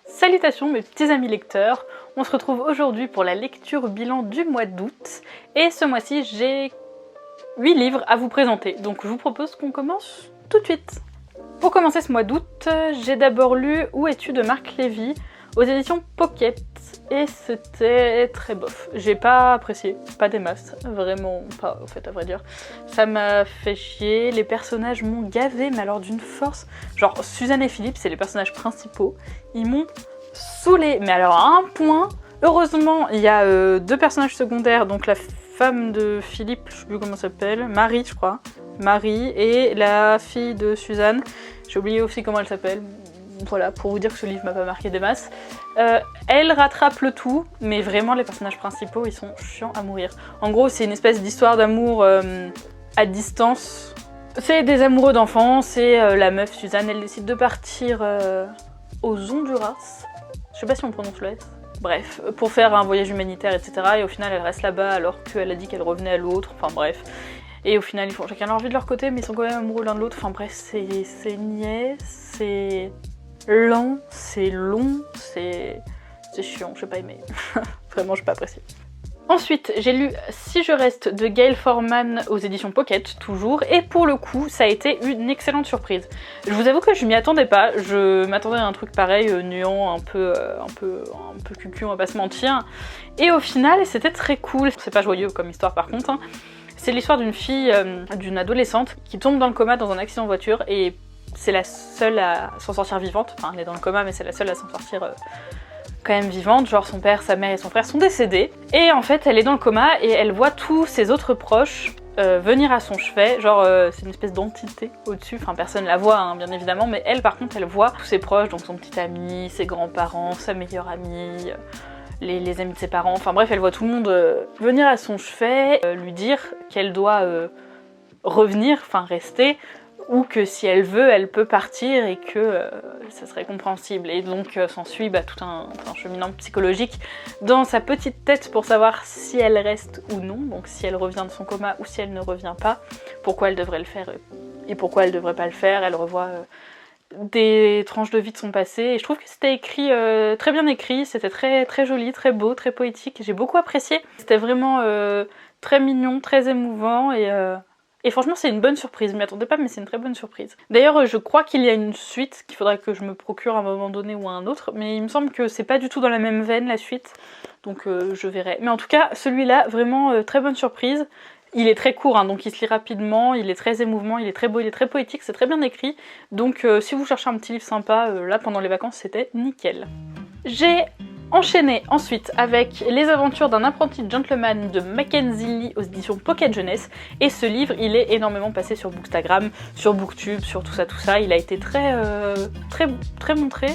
Salutations mes petits amis lecteurs, on se retrouve aujourd'hui pour la lecture bilan du mois d'août et ce mois-ci j'ai 8 livres à vous présenter, donc je vous propose qu'on commence tout de suite. Pour commencer ce mois d'août, j'ai d'abord lu Où es-tu de Marc Lévy aux éditions Pocket et c'était très bof. J'ai pas apprécié, pas des masses, vraiment pas au fait à vrai dire. Ça m'a fait chier, les personnages m'ont gavé mais alors d'une force. Genre Suzanne et Philippe c'est les personnages principaux, ils m'ont saoulé mais alors à un point. Heureusement il y a deux personnages secondaires, donc la femme de Philippe, je sais plus comment ça s'appelle, Marie je crois, Marie et la fille de Suzanne, j'ai oublié aussi comment elle s'appelle. Voilà, pour vous dire que ce livre m'a pas marqué des masses. Elle rattrape le tout, mais vraiment les personnages principaux, ils sont chiants à mourir. En gros, c'est une espèce d'histoire d'amour à distance. C'est des amoureux d'enfance et la meuf Suzanne, elle décide de partir aux Honduras. Je sais pas si on prononce le S. Bref, pour faire un voyage humanitaire, etc. Et au final, elle reste là-bas alors qu'elle a dit qu'elle revenait à l'autre. Enfin bref. Et au final, ils font chacun leur vie de leur côté, mais ils sont quand même amoureux l'un de l'autre. Enfin bref, c'est niais, c'est lent, c'est long, c'est chiant, j'ai pas aimé. Vraiment, j'ai pas apprécié. Ensuite, j'ai lu Si je reste de Gail Forman aux éditions Pocket, toujours, et pour le coup, ça a été une excellente surprise. Je vous avoue que je m'y attendais pas, je m'attendais à un truc pareil, nuant, un peu cucu, on va pas se mentir. Et au final, c'était très cool. C'est pas joyeux comme histoire par contre, hein. C'est l'histoire d'une fille, d'une adolescente, qui tombe dans le coma dans un accident de voiture, et c'est la seule à s'en sortir vivante. Enfin, elle est dans le coma, mais c'est la seule à s'en sortir quand même vivante. Genre son père, sa mère et son frère sont décédés. Et en fait, elle est dans le coma et elle voit tous ses autres proches venir à son chevet. Genre, c'est une espèce d'entité au-dessus. Enfin, personne la voit, hein, bien évidemment, mais elle, par contre, elle voit tous ses proches, donc son petit ami, ses grands-parents, sa meilleure amie, les amis de ses parents. Enfin bref, elle voit tout le monde venir à son chevet, lui dire qu'elle doit revenir, enfin rester, ou que si elle veut, elle peut partir et que ça serait compréhensible. Et donc s'ensuit tout un cheminement psychologique dans sa petite tête pour savoir si elle reste ou non, donc si elle revient de son coma ou si elle ne revient pas, pourquoi elle devrait le faire et pourquoi elle devrait pas le faire. Elle revoit des tranches de vie de son passé et je trouve que c'était écrit, très bien écrit, c'était très, très joli, très beau, très poétique, j'ai beaucoup apprécié. C'était vraiment très mignon, très émouvant et franchement c'est une bonne surprise, je m'y attendais pas mais c'est une très bonne surprise. D'ailleurs je crois qu'il y a une suite qu'il faudrait que je me procure à un moment donné ou à un autre, mais il me semble que c'est pas du tout dans la même veine la suite, donc je verrai. Mais en tout cas celui-là, vraiment très bonne surprise. Il est très court, hein, donc il se lit rapidement, il est très émouvant, il est très beau, il est très poétique, c'est très bien écrit, donc si vous cherchez un petit livre sympa, là pendant les vacances c'était nickel. J'ai enchaîné ensuite avec Les aventures d'un apprenti gentleman de Mackenzie Lee aux éditions Pocket Jeunesse, et ce livre il est énormément passé sur Bookstagram, sur Booktube, sur tout ça, il a été très montré.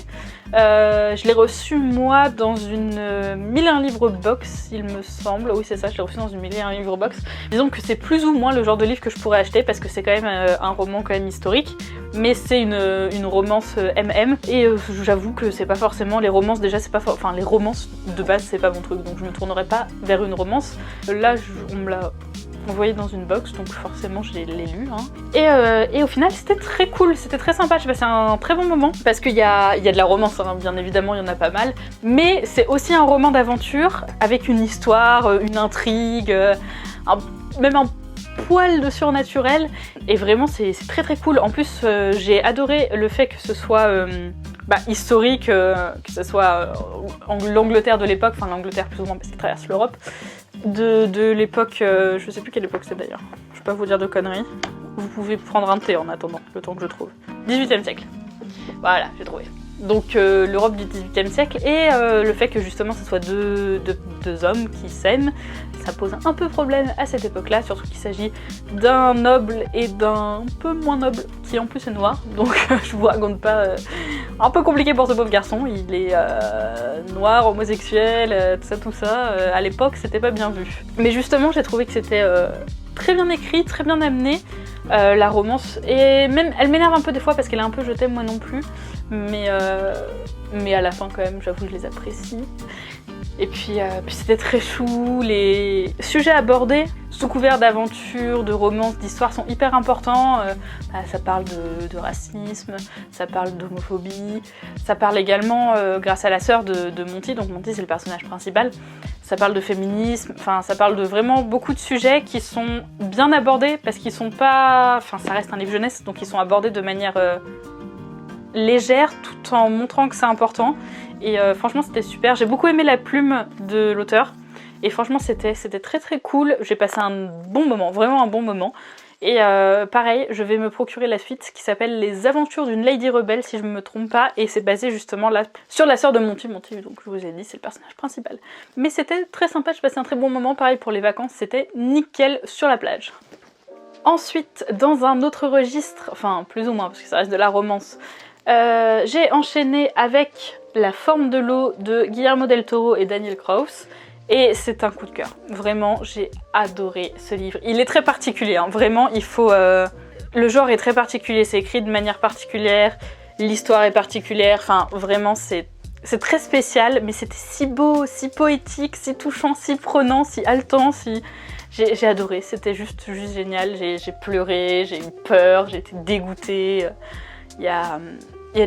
Je l'ai reçu moi dans une 1001 livres box il me semble, oui c'est ça, je l'ai reçu dans une 1001 livres box. Disons que c'est plus ou moins le genre de livre que je pourrais acheter parce que c'est quand même un roman quand même historique, mais c'est une romance MM et j'avoue que c'est pas forcément les romances, déjà c'est pas enfin les romances de base c'est pas mon truc, donc je me tournerai pas vers une romance. Là on me l'a envoyé dans une box, donc forcément je l'ai lu, hein. Et au final c'était très cool, c'était très sympa, j'ai passé un très bon moment, parce qu'il y a de la romance, hein, bien évidemment il y en a pas mal, mais c'est aussi un roman d'aventure, avec une histoire, une intrigue, même un poil de surnaturel, et vraiment c'est très très cool. En plus j'ai adoré le fait que ce soit historique, que ce soit l'Angleterre de l'époque, enfin l'Angleterre plus ou moins parce qu'il traverse l'Europe, de l'époque, je sais plus quelle époque c'est d'ailleurs, je vais pas vous dire de conneries, vous pouvez prendre un thé en attendant, le temps que je trouve. 18e siècle, voilà, j'ai trouvé. Donc l'Europe du 18e siècle, et le fait que justement ce soit deux hommes qui s'aiment, ça pose un peu problème à cette époque-là, surtout qu'il s'agit d'un noble et d'un peu moins noble, qui en plus est noir, donc je vous raconte pas, un peu compliqué pour ce pauvre garçon, il est noir, homosexuel, tout ça, à l'époque c'était pas bien vu. Mais justement j'ai trouvé que c'était très bien écrit, très bien amené, la romance, et même elle m'énerve un peu des fois parce qu'elle est un peu je t'aime moi non plus, mais à la fin quand même j'avoue je les apprécie. Et puis c'était très chou, les sujets abordés, sous couvert d'aventure, de romance, d'histoire, sont hyper importants. Ça parle de racisme, ça parle d'homophobie, ça parle également, grâce à la sœur de Monty, donc Monty c'est le personnage principal, ça parle de féminisme, enfin ça parle de vraiment beaucoup de sujets qui sont bien abordés, parce qu'ils sont pas... Enfin ça reste un livre jeunesse, donc ils sont abordés de manière légère, tout en montrant que c'est important. Et franchement c'était super, j'ai beaucoup aimé la plume de l'auteur et franchement c'était très très cool, j'ai passé un bon moment, vraiment un bon moment. Et pareil, je vais me procurer la suite qui s'appelle Les Aventures d'une Lady Rebelle si je me trompe pas, et c'est basé justement là sur la sœur de Monty, donc je vous ai dit c'est le personnage principal. Mais c'était très sympa, j'ai passé un très bon moment, pareil pour les vacances, c'était nickel sur la plage. Ensuite, dans un autre registre, enfin plus ou moins parce que ça reste de la romance, j'ai enchaîné avec La Forme de l'eau de Guillermo del Toro et Daniel Kraus, et c'est un coup de cœur. Vraiment, j'ai adoré ce livre. Il est très particulier, hein. Vraiment, il faut... Le genre est très particulier, c'est écrit de manière particulière, l'histoire est particulière, enfin vraiment c'est très spécial, mais c'était si beau, si poétique, si touchant, si prenant, si haletant, si... J'ai adoré, c'était juste génial, j'ai pleuré, j'ai eu peur, j'ai été dégoûtée. Il y a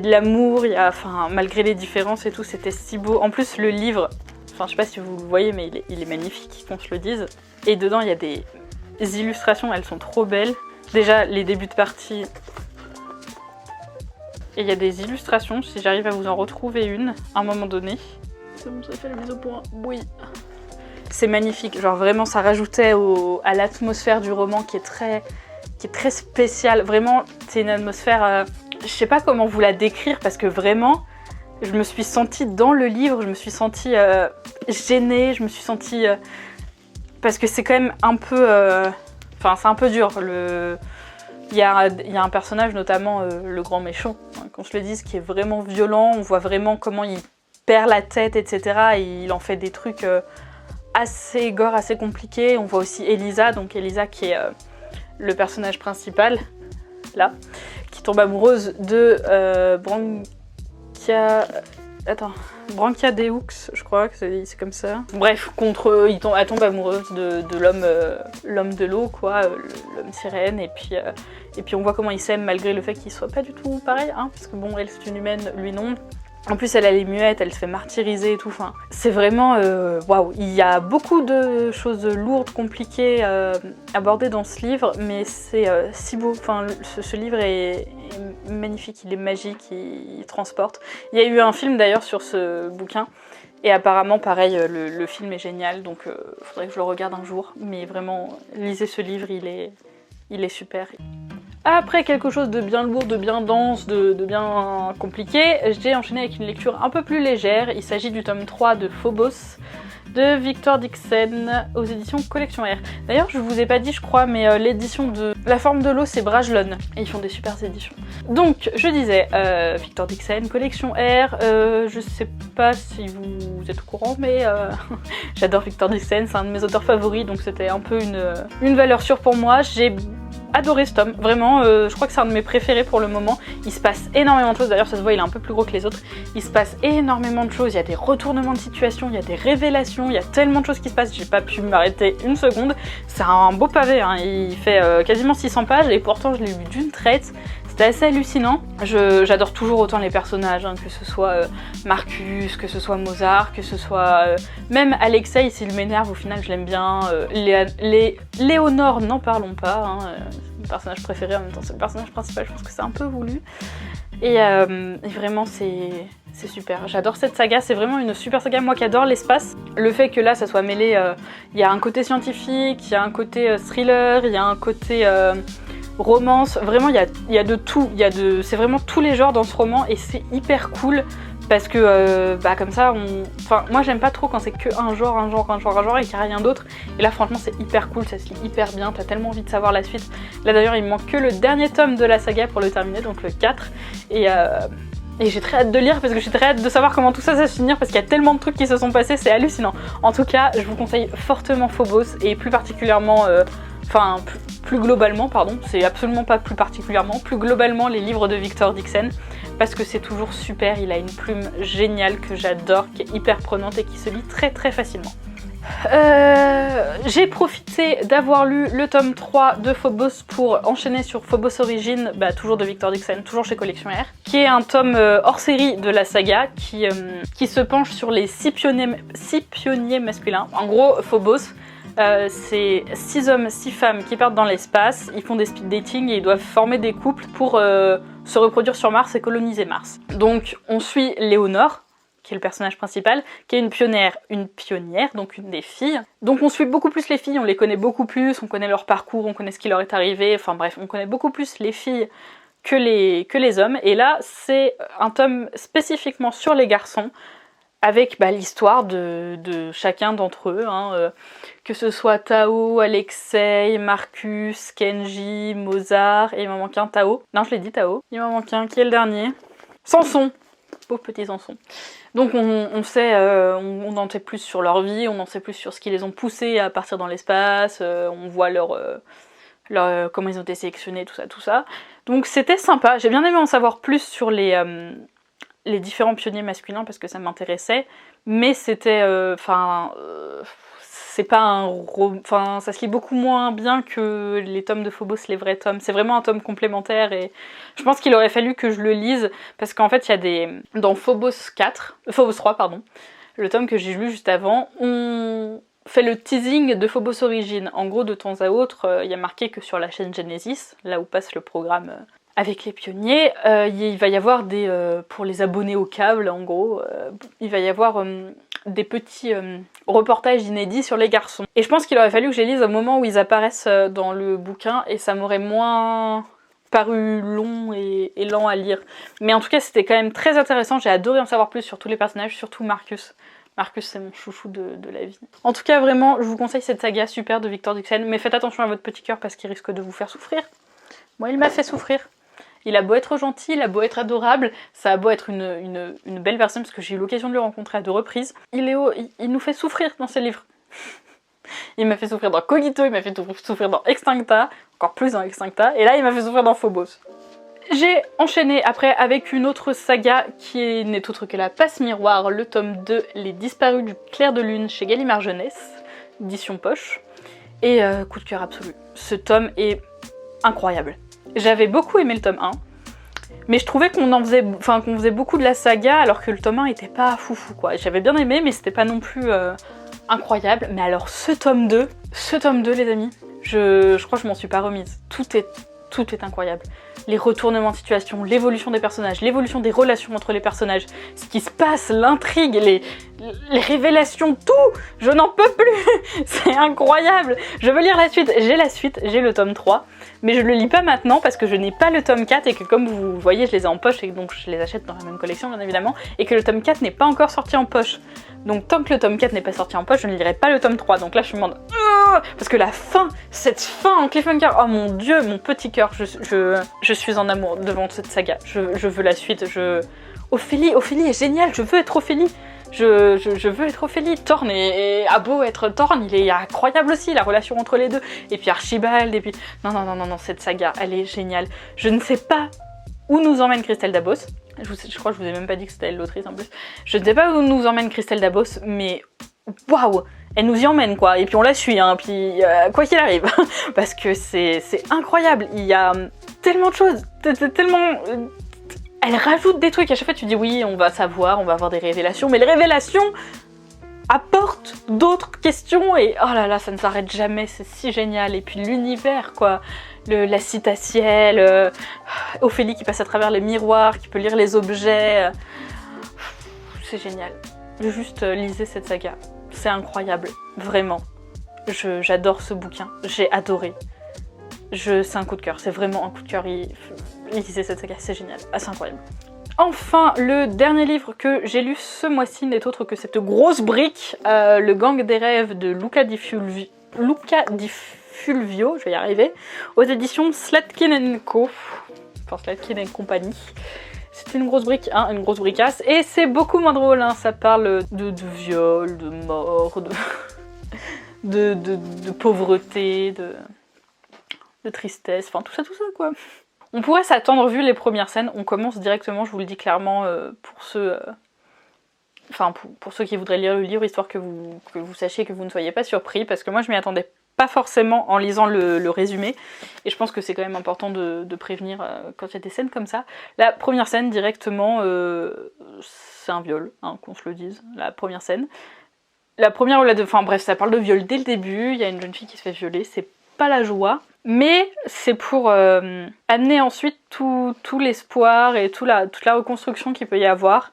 de l'amour, enfin, malgré les différences et tout, c'était si beau. En plus, le livre, enfin, je sais pas si vous le voyez, mais il est magnifique, qu'on se le dise. Et dedans, il y a des illustrations, elles sont trop belles. Déjà, les débuts de partie. Et il y a des illustrations, si j'arrive à vous en retrouver une, à un moment donné. C'est bon, ça fait la mise au point. Oui. C'est magnifique, genre vraiment, ça rajoutait à l'atmosphère du roman qui est très spéciale. Vraiment, c'est une atmosphère... je sais pas comment vous la décrire parce que vraiment, je me suis sentie dans le livre, je me suis sentie gênée, je me suis sentie... parce que c'est quand même un peu... Enfin, c'est un peu dur. Il y a un personnage, notamment le grand méchant, hein, qu'on se le dise, qui est vraiment violent. On voit vraiment comment il perd la tête, etc. Et il en fait des trucs assez gore, assez compliqués. On voit aussi Elisa, donc Elisa qui est le personnage principal, là, qui tombe amoureuse de Brankia Deux, je crois que c'est comme ça. Bref, elle tombe amoureuse de l'homme de l'eau, quoi, l'homme sirène, et puis on voit comment ils s'aiment malgré le fait qu'ils soient pas du tout pareils, hein, parce que bon, elle c'est une humaine, lui non. En plus, elle est muette, elle se fait martyriser et tout. Enfin, c'est vraiment waouh. Il y a beaucoup de choses lourdes, compliquées abordées dans ce livre, mais c'est si beau. Enfin, ce livre est magnifique, il est magique, il transporte. Il y a eu un film d'ailleurs sur ce bouquin, et apparemment, pareil, le film est génial, donc il faudrait que je le regarde un jour. Mais vraiment, lisez ce livre, il est super. Après quelque chose de bien lourd, de bien dense, de bien compliqué, j'ai enchaîné avec une lecture un peu plus légère. Il s'agit du tome 3 de Phobos de Victor Dixon aux éditions Collection R. D'ailleurs, je vous ai pas dit, je crois, mais l'édition de La Forme de l'eau, c'est Brajlon. Et ils font des super éditions. Donc, je disais, Victor Dixon, Collection R, je sais pas si vous êtes au courant, mais j'adore Victor Dixon, c'est un de mes auteurs favoris, donc c'était un peu une valeur sûre pour moi. J'ai adoré ce tome, vraiment, je crois que c'est un de mes préférés pour le moment. Il se passe énormément de choses, d'ailleurs ça se voit, il est un peu plus gros que les autres. Il se passe énormément de choses, il y a des retournements de situation, il y a des révélations, il y a tellement de choses qui se passent, j'ai pas pu m'arrêter une seconde. C'est un beau pavé, hein. Il fait quasiment 600 pages et pourtant je l'ai lu d'une traite. C'était assez hallucinant. J'adore toujours autant les personnages, hein, que ce soit Marcus, que ce soit Mozart, que ce soit même Alexei, s'il m'énerve, au final je l'aime bien. Léonore, n'en parlons pas, hein, c'est mon personnage préféré, en même temps c'est le personnage principal, je pense que c'est un peu voulu. Et vraiment c'est super, j'adore cette saga, c'est vraiment une super saga, moi qui adore l'espace. Le fait que là ça soit mêlé, il y a un côté scientifique, il y a un côté thriller, il y a un côté... romance, vraiment il y a de tout, c'est vraiment tous les genres dans ce roman et c'est hyper cool parce que comme ça, enfin moi j'aime pas trop quand c'est que un genre et qu'il n'y a rien d'autre, et là franchement c'est hyper cool, ça se lit hyper bien, t'as tellement envie de savoir la suite. Là d'ailleurs il me manque que le dernier tome de la saga pour le terminer, donc le 4, et j'ai très hâte de lire parce que j'ai très hâte de savoir comment tout ça va se finir parce qu'il y a tellement de trucs qui se sont passés, c'est hallucinant. En tout cas, je vous conseille fortement Phobos et plus particulièrement, plus globalement, pardon, c'est absolument pas plus particulièrement, plus globalement les livres de Victor Dixon parce que c'est toujours super, il a une plume géniale que j'adore, qui est hyper prenante et qui se lit très très facilement. J'ai profité d'avoir lu le tome 3 de Phobos pour enchaîner sur Phobos Origins, toujours de Victor Dixon, toujours chez Collection R, qui est un tome hors série de la saga qui se penche sur les 6 pionniers masculins. En gros, Phobos, c'est 6 hommes, 6 femmes qui partent dans l'espace, ils font des speed dating et ils doivent former des couples pour se reproduire sur Mars et coloniser Mars. Donc on suit Léonore, qui est le personnage principal, qui est une pionnière, donc une des filles. Donc on suit beaucoup plus les filles, on les connaît beaucoup plus, on connaît leur parcours, on connaît ce qui leur est arrivé, enfin bref, on connaît beaucoup plus les filles que les hommes. Et là, c'est un tome spécifiquement sur les garçons, avec l'histoire de chacun d'entre eux, que ce soit Tao, Alexei, Marcus, Kenji, Mozart, et il m'en manque un, Tao. Non, je l'ai dit Tao. Il m'en manque un, qui est le dernier? Samson. Pauvre petit Samson. Donc on sait, on en sait plus sur leur vie, on en sait plus sur ce qui les ont poussés à partir dans l'espace, on voit comment ils ont été sélectionnés, tout ça. Donc c'était sympa, j'ai bien aimé en savoir plus sur les différents pionniers masculins parce que ça m'intéressait, mais c'était, c'est pas ça se lit beaucoup moins bien que les tomes de Phobos, les vrais tomes. C'est vraiment un tome complémentaire et je pense qu'il aurait fallu que je le lise parce qu'en fait il y a dans Phobos 3, le tome que j'ai lu juste avant, on fait le teasing de Phobos Origins. En gros, de temps à autre, il y a marqué que sur la chaîne Genesis, là où passe le programme avec les pionniers, il va y avoir pour les abonnés au câble, en gros, il va y avoir des petits reportages inédits sur les garçons. Et je pense qu'il aurait fallu que je les lise au moment où ils apparaissent dans le bouquin, et ça m'aurait moins paru long et lent à lire. Mais en tout cas, c'était quand même très intéressant, j'ai adoré en savoir plus sur tous les personnages, surtout Marcus. Marcus, c'est mon chouchou de la vie. En tout cas, vraiment, je vous conseille cette saga super de Victor Dixon, mais faites attention à votre petit cœur parce qu'il risque de vous faire souffrir. Moi, il m'a fait souffrir. Il a beau être gentil, il a beau être adorable, ça a beau être une belle personne parce que j'ai eu l'occasion de le rencontrer à 2 reprises. Il nous fait souffrir dans ses livres. Il m'a fait souffrir dans Cogito, il m'a fait souffrir dans Extincta, encore plus dans Extincta, et là il m'a fait souffrir dans Phobos. J'ai enchaîné après avec une autre saga qui n'est autre que la Passe Miroir, le tome 2, Les Disparus du Clair de Lune chez Gallimard Jeunesse, édition poche, et coup de cœur absolu. Ce tome est incroyable. J'avais beaucoup aimé le tome 1, mais je trouvais qu'on faisait beaucoup de la saga alors que le tome 1 était pas foufou quoi. J'avais bien aimé mais c'était pas non plus incroyable. Mais alors ce tome 2 les amis, je crois que je m'en suis pas remise. Tout est incroyable. Les retournements de situation, l'évolution des personnages, l'évolution des relations entre les personnages, ce qui se passe, l'intrigue, les révélations, tout. Je n'en peux plus. C'est incroyable. Je veux lire la suite, j'ai le tome 3, mais je le lis pas maintenant parce que je n'ai pas le tome 4 et que comme vous voyez, je les ai en poche et donc je les achète dans la même collection bien évidemment, et que le tome 4 n'est pas encore sorti en poche. Donc tant que le tome 4 n'est pas sorti en poche, je ne lirai pas le tome 3. Donc là je me demande... parce que la fin, cette fin en cliffhanger, oh mon dieu, mon petit cœur, je suis en amour devant cette saga. Je veux la suite, Ophélie est géniale, je veux être Ophélie. Je veux être Ophélie. Thorne a beau être Thorne, il est incroyable aussi, la relation entre les deux. Et puis Archibald, et puis... Non, cette saga, elle est géniale. Je ne sais pas où nous emmène Christelle Dabos. Je crois que je vous ai même pas dit que c'était elle l'autrice en plus. Je ne sais pas où nous emmène Christelle Dabos, mais waouh, elle nous y emmène quoi. Et puis on la suit, puis quoi qu'il arrive. Parce que c'est incroyable. Il y a tellement de choses, tellement... Elle rajoute des trucs, à chaque fois tu dis oui, on va savoir, on va avoir des révélations, mais les révélations apportent d'autres questions et oh là là, ça ne s'arrête jamais, c'est si génial. Et puis l'univers quoi, la citatielle, Ophélie qui passe à travers les miroirs, qui peut lire les objets, c'est génial. Juste lisez cette saga, c'est incroyable, vraiment. J'adore ce bouquin, j'ai adoré. C'est un coup de cœur, c'est vraiment un coup de cœur. Lisez cette saga, c'est génial, c'est incroyable. Enfin, le dernier livre que j'ai lu ce mois-ci n'est autre que cette grosse brique, Le Gang des rêves de Luca Di Fulvio, je vais y arriver, aux éditions Slatkin & Co. Enfin, Slatkin & Compagnie. C'est une grosse brique, une grosse bricasse, et c'est beaucoup moins drôle, ça parle de viol, de mort, de pauvreté, de tristesse, enfin tout ça quoi. On pourrait s'attendre, vu les premières scènes, on commence directement, je vous le dis clairement, pour ceux... Enfin, pour ceux qui voudraient lire le livre, histoire que vous sachiez que vous ne soyez pas surpris, parce que moi je m'y attendais pas forcément en lisant le résumé, et je pense que c'est quand même important de prévenir quand il y a des scènes comme ça. La première scène, directement, c'est un viol, hein, qu'on se le dise, la première scène. La première ou la deuxième, enfin bref, ça parle de viol dès le début, il y a une jeune fille qui se fait violer, c'est pas la joie, mais c'est pour amener ensuite tout l'espoir et toute la reconstruction qu'il peut y avoir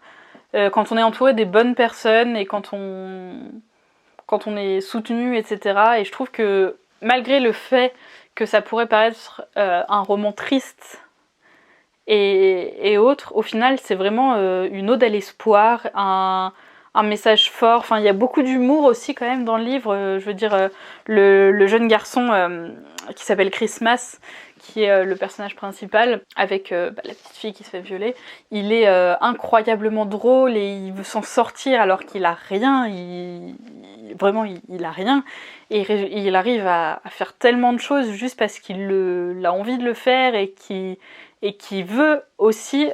quand on est entouré des bonnes personnes et quand on est soutenu, etc. Et je trouve que malgré le fait que ça pourrait paraître un roman triste et autres, au final c'est vraiment une ode à l'espoir, un message fort. Enfin, il y a beaucoup d'humour aussi quand même dans le livre. Je veux dire, le jeune garçon qui s'appelle Christmas, qui est le personnage principal, avec la petite fille qui se fait violer, il est incroyablement drôle et il veut s'en sortir alors qu'il a rien, vraiment il a rien, et il arrive à faire tellement de choses juste parce qu'il a envie de le faire et qui veut aussi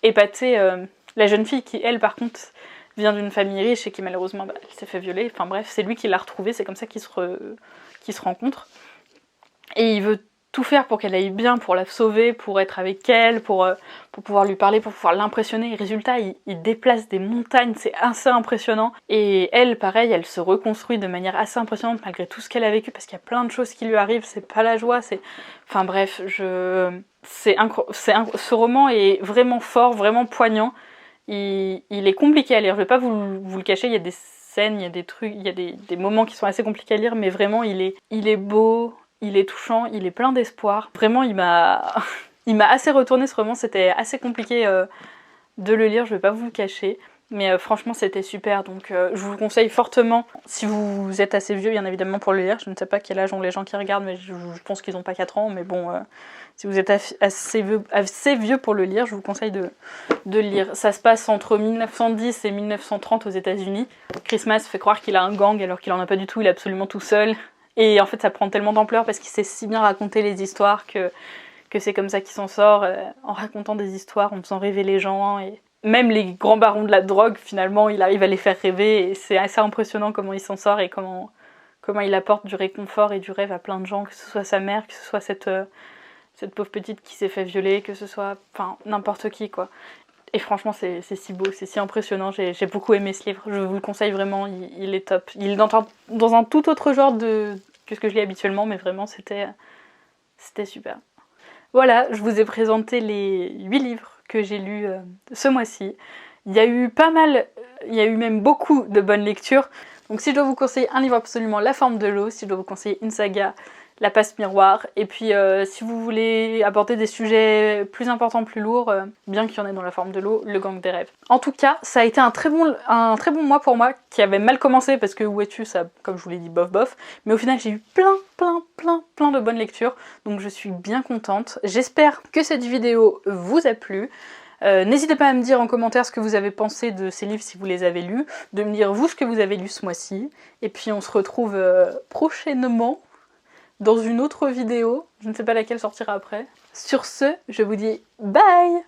épater la jeune fille qui, elle, par contre, vient d'une famille riche et qui malheureusement elle s'est fait violer. Enfin bref, c'est lui qui l'a retrouvée, c'est comme ça qu'ils se rencontrent. Et il veut tout faire pour qu'elle aille bien, pour la sauver, pour être avec elle, pour pouvoir lui parler, pour pouvoir l'impressionner. Et résultat, il déplace des montagnes, c'est assez impressionnant. Et elle, pareil, elle se reconstruit de manière assez impressionnante malgré tout ce qu'elle a vécu, parce qu'il y a plein de choses qui lui arrivent, c'est pas la joie, c'est... Enfin bref, ce roman est vraiment fort, vraiment poignant. Il est compliqué à lire, je vais pas vous le cacher, il y a des scènes, il y a des trucs, il y a des moments qui sont assez compliqués à lire, mais vraiment il est beau, il est touchant, il est plein d'espoir. Vraiment il m'a assez retourné ce roman, c'était assez compliqué de le lire, je vais pas vous le cacher. Mais franchement c'était super, donc je vous le conseille fortement. Si vous êtes assez vieux bien évidemment pour le lire, je ne sais pas quel âge ont les gens qui regardent, mais je pense qu'ils n'ont pas 4 ans, mais bon, si vous êtes assez vieux pour le lire, je vous conseille de le lire. Ça se passe entre 1910 et 1930 aux États-Unis. Christmas fait croire qu'il a un gang alors qu'il en a pas du tout, il est absolument tout seul. Et en fait ça prend tellement d'ampleur parce qu'il sait si bien raconter les histoires que c'est comme ça qu'il s'en sort, en racontant des histoires, en faisant rêver les gens, et même les grands barons de la drogue, finalement, il arrive à les faire rêver, et c'est assez impressionnant comment il s'en sort et comment il apporte du réconfort et du rêve à plein de gens, que ce soit sa mère, que ce soit cette pauvre petite qui s'est fait violer, que ce soit, enfin, n'importe qui, quoi. Et franchement, c'est si beau, c'est si impressionnant, j'ai beaucoup aimé ce livre, je vous le conseille vraiment, il est top. Il est dans un tout autre genre que ce que je lis habituellement, mais vraiment, c'était super. Voilà, je vous ai présenté les 8 livres que j'ai lus ce mois-ci. Il y a eu même beaucoup de bonnes lectures. Donc si je dois vous conseiller un livre, absolument La Forme de l'eau. Si je dois vous conseiller une saga, La Passe Miroir. Et puis si vous voulez aborder des sujets plus importants, plus lourds, bien qu'il y en ait dans La Forme de l'eau, Le Gang des rêves. En tout cas, ça a été un très bon mois pour moi, qui avait mal commencé parce que Où es-tu, ça, comme je vous l'ai dit, bof bof. Mais au final, j'ai eu plein de bonnes lectures, donc je suis bien contente. J'espère que cette vidéo vous a plu. N'hésitez pas à me dire en commentaire ce que vous avez pensé de ces livres si vous les avez lus, de me dire vous ce que vous avez lu ce mois-ci, et puis on se retrouve prochainement dans une autre vidéo, je ne sais pas laquelle sortira après. Sur ce, je vous dis bye!